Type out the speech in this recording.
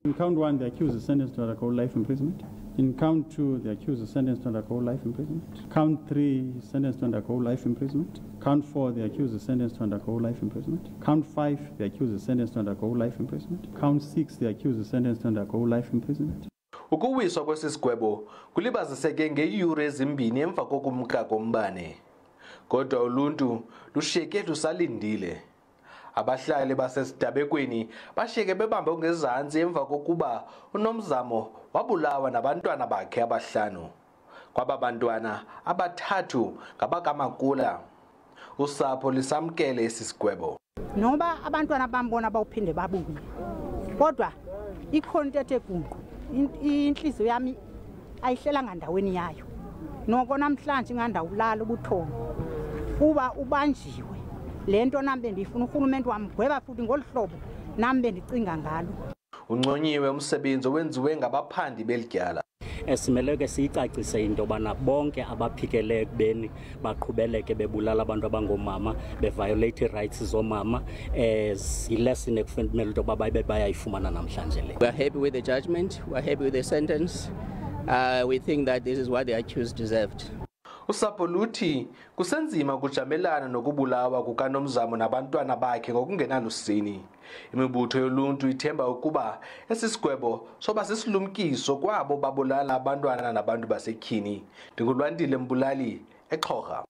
In count 1, the accused is sentenced to undergo life imprisonment. In count 2, the accused is sentenced to undergo life imprisonment. Count 3, sentenced to undergo life imprisonment. Count 4, the accused is sentenced to undergo life imprisonment. Count 5, the accused is sentenced to undergo life imprisonment. Count 6, the accused is sentenced to undergo life imprisonment. Ukuwiswa kwesisigwebo kulibaziseke ngeeyure ezimbini emva kokumka kombane. Kodwa uluntu lushiyeke lusalindile. Abahlali basesidabekweni bashiyeke bebambe ngezantsi emva kokuba uNomzamo wabulawa nabantwana bakhe abahlanu. Kwaba bantwana abathathu ngabakaMakula. Usapho lisamkele esisigwebo. Noba abantwana bambona bawuphinde babuye. Kodwa ikhontethe kunqu inhliziyo yami ayihlela ndaweni yayo. Noko namhlanje ngandawulala ubuthongo. Kuba ubanjiwe. Lento nambe ndifuna uhulumeni wamgweba futhi ngolihlobo nambe ndicinga ngalo. Unconyiwe umsebenzi owenziwe ngabaphandi belityala. Esimeleke siyicacise into bana bonke abaphikele ekubeni baqhubeleke bebulala abantu abangomama beviolate rights zomama ilesson ekufanele into bababe bayayifumana namhlanje le. We are happy with the judgment, we are happy with the sentence. We think that this is what the accused deserved. Usapho luthi kusenzima ukujamelana nokubulawa kukaNomzamo nabantwana bakhe ngokungenalusini. Imibutho yoluntu ithemba ukuba esisigwebo soba sisilumkiso kwabo babulala abantwana nabantu basetyhini. NdinguLwandile Mbulali, eXhora.